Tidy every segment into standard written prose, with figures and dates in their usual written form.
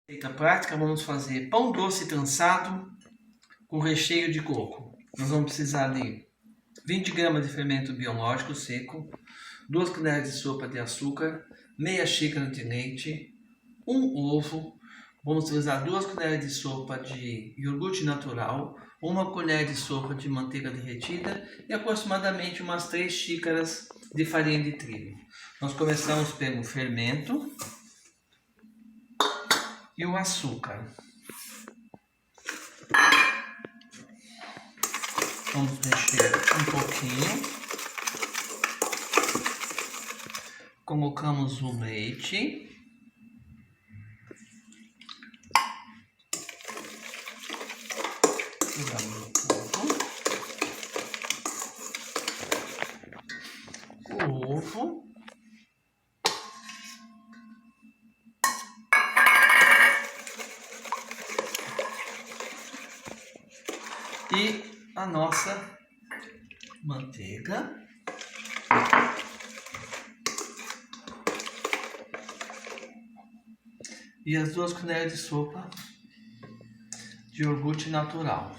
Receita prática, vamos fazer pão doce trançado com recheio de coco. Nós vamos precisar de 20 gramas de fermento biológico seco, 2 colheres de sopa de açúcar, meia xícara de leite, um ovo, vamos utilizar 2 colheres de sopa de iogurte natural, 1 colher de sopa de manteiga derretida e aproximadamente umas 3 xícaras de farinha de trigo. Nós começamos pelo fermento e o açúcar. Vamos mexer um pouquinho. Colocamos o leite. Jogamos o ovo. E a nossa manteiga. E as 2 colheres de sopa de iogurte natural.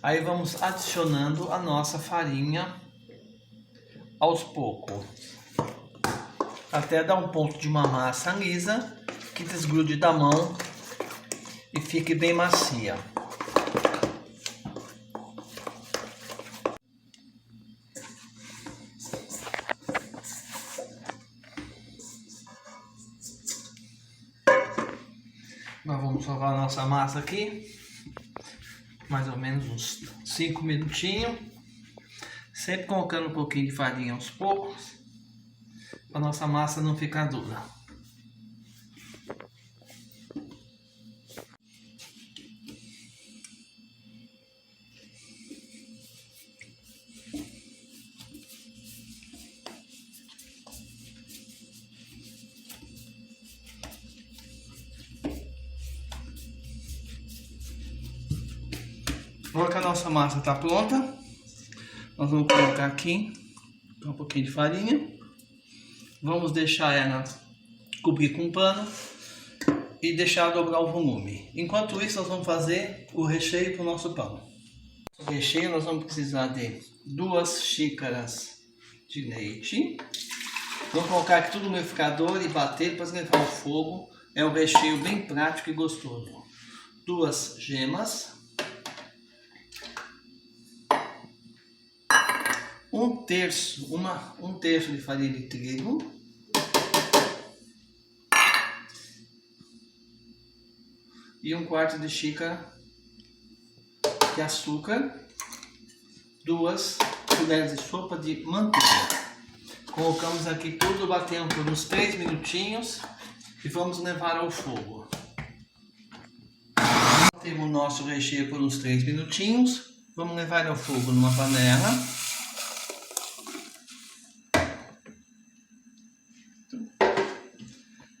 Aí vamos adicionando a nossa farinha aos poucos, até dar um ponto de uma massa lisa que desgrude da mão e fique bem macia. Nós vamos jogar a nossa massa aqui, mais ou menos uns 5 minutinhos, sempre colocando um pouquinho de farinha aos poucos, para a nossa massa não ficar dura. Agora que a nossa massa está pronta, nós vamos colocar aqui um pouquinho de farinha. Vamos deixar ela cobrir com um pano e deixar dobrar o volume. Enquanto isso, nós vamos fazer o recheio para o nosso pão. O recheio nós vamos precisar de 2 xícaras de leite. Vamos colocar aqui tudo no liquidificador e bater para levar ao fogo. É um recheio bem prático e gostoso. 2 gemas. 1 terço de farinha de trigo, e 1/4 de xícara de açúcar, 2 colheres de sopa de manteiga. Colocamos aqui tudo, batendo por uns 3 minutinhos e vamos levar ao fogo. Temos o nosso recheio por uns 3 minutinhos, vamos levar ao fogo numa panela.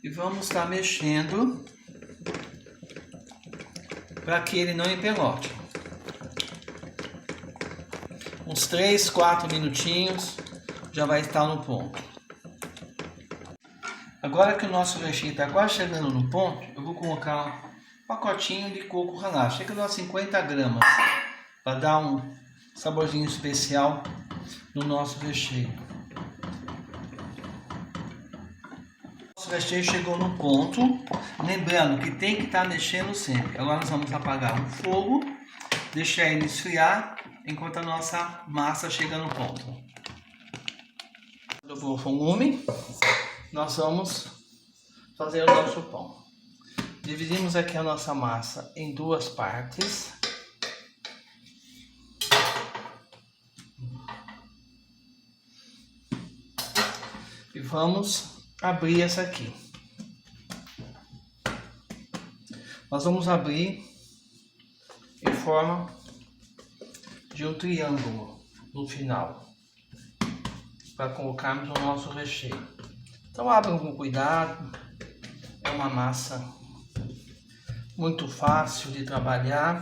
E vamos estar mexendo para que ele não empelote. Uns 3, 4 minutinhos já vai estar no ponto. Agora que o nosso recheio está quase chegando no ponto, eu vou colocar um pacotinho de coco ralado. Chega a 50 gramas para dar um saborzinho especial no nosso recheio. O recheio chegou no ponto, lembrando que tem que estar mexendo sempre. Agora nós vamos apagar o fogo, deixar ele esfriar enquanto a nossa massa chega no ponto. Dobrou o volume, nós vamos fazer o nosso pão. Dividimos aqui a nossa massa em 2 partes. E vamos abrir essa aqui. Nós vamos abrir em forma de um triângulo no final, para colocarmos o nosso recheio. Então abram com cuidado, é uma massa muito fácil de trabalhar.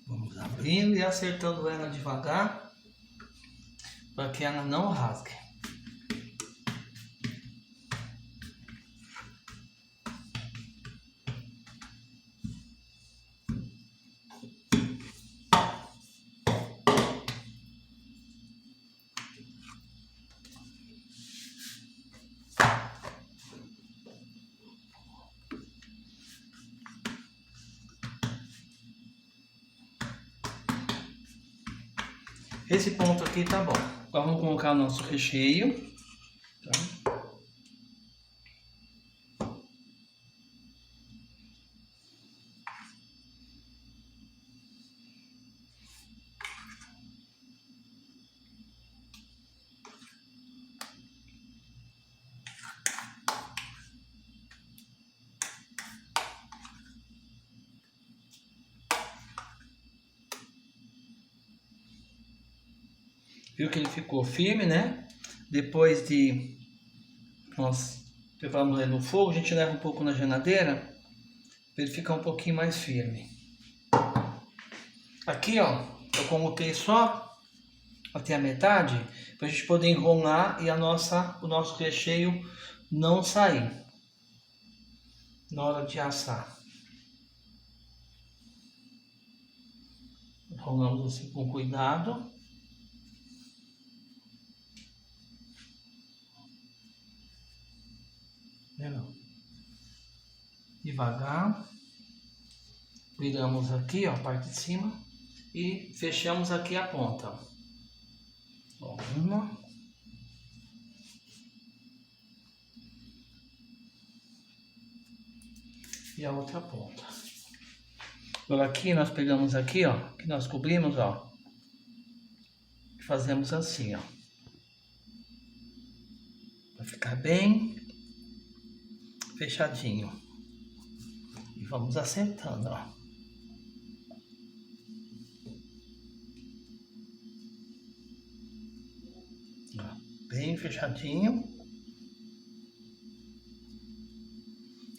Vamos abrindo e acertando ela devagar, para que ela não rasgue. Esse ponto aqui tá bom. Agora vamos colocar o nosso recheio. Tá? Viu que ele ficou firme, né? Depois de nós preparamos ele no fogo, a gente leva um pouco na geladeira para ele ficar um pouquinho mais firme. Aqui, ó, eu coloquei só até a metade para a gente poder enrolar e o nosso recheio não sair na hora de assar. Enrolamos assim com cuidado. Devagar, viramos aqui, ó, a parte de cima e fechamos aqui a ponta. Ó, uma e a outra ponta. Agora aqui nós pegamos aqui, ó, que nós cobrimos, ó, e fazemos assim, ó, para ficar bem fechadinho. E vamos assentando, ó. Bem fechadinho.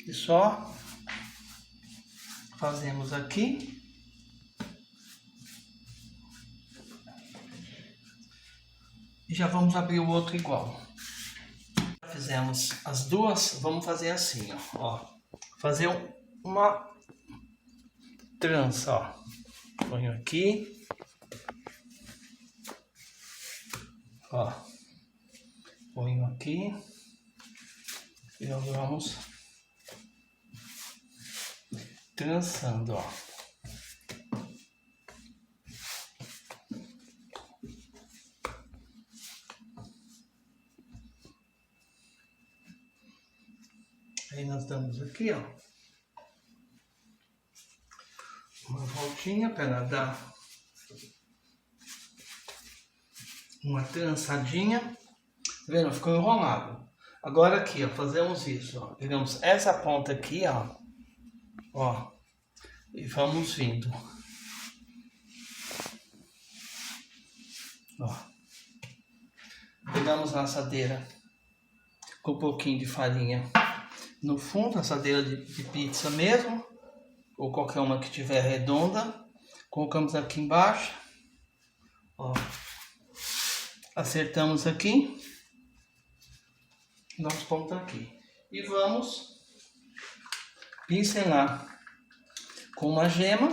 E só fazemos aqui. E já vamos abrir o outro igual. Já fizemos as duas, vamos fazer assim, ó. Fazer uma trança, ó. Ponho aqui. Ó. Ponho aqui. E nós vamos trançando, ó. Aí nós damos aqui, ó, uma voltinha para ela dar uma trançadinha. Tá vendo? Ficou enrolado. Agora aqui, ó, fazemos isso, ó. Pegamos essa ponta aqui, ó, e vamos vindo. Ó. Pegamos a assadeira com um pouquinho de farinha no fundo, assadeira de pizza mesmo, ou qualquer uma que tiver redonda. Colocamos aqui embaixo, ó, acertamos aqui, nosso ponto aqui, e vamos pincelar com uma gema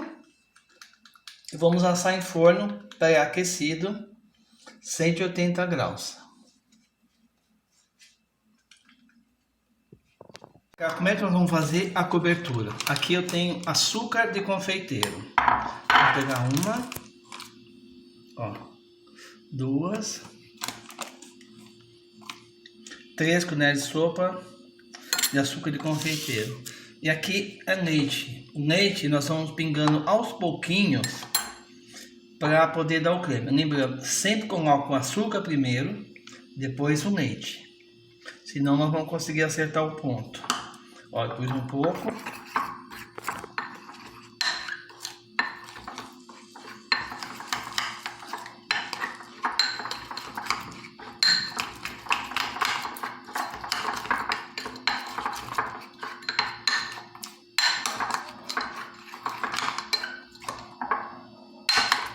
e vamos assar em forno pré-aquecido 180 graus. Como é que nós vamos fazer a cobertura? Aqui eu tenho açúcar de confeiteiro. Vou pegar uma, ó, 2, 3 colheres de sopa de açúcar de confeiteiro. E aqui é leite. O leite nós vamos pingando aos pouquinhos para poder dar o creme. Lembrando, sempre coloca o açúcar primeiro, depois o leite. Senão nós vamos conseguir acertar o ponto. Olha, pus um pouco.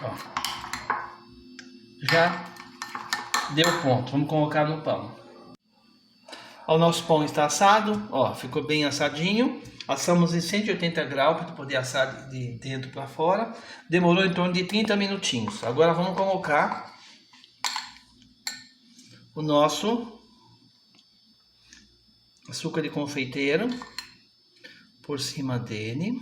Ó. Já deu ponto. Vamos colocar no pão. O nosso pão está assado, ó, ficou bem assadinho. Assamos em 180 graus para poder assar de dentro para fora. Demorou em torno de 30 minutinhos. Agora vamos colocar o nosso açúcar de confeiteiro por cima dele.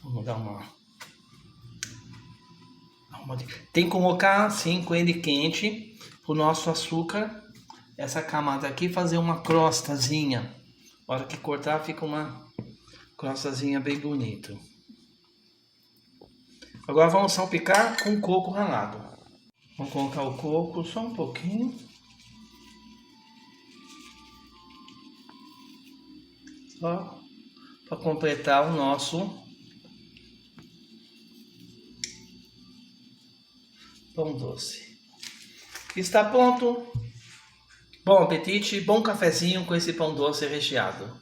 Vamos dar uma... Tem que colocar assim com ele quente o nosso açúcar, essa camada aqui, fazer uma crostazinha. Na hora que cortar fica uma crostazinha bem bonita. Agora vamos salpicar com coco ralado. Vamos colocar o coco só um pouquinho. Só para completar o nosso pão doce. Está pronto. Bom apetite, bom cafezinho com esse pão doce recheado.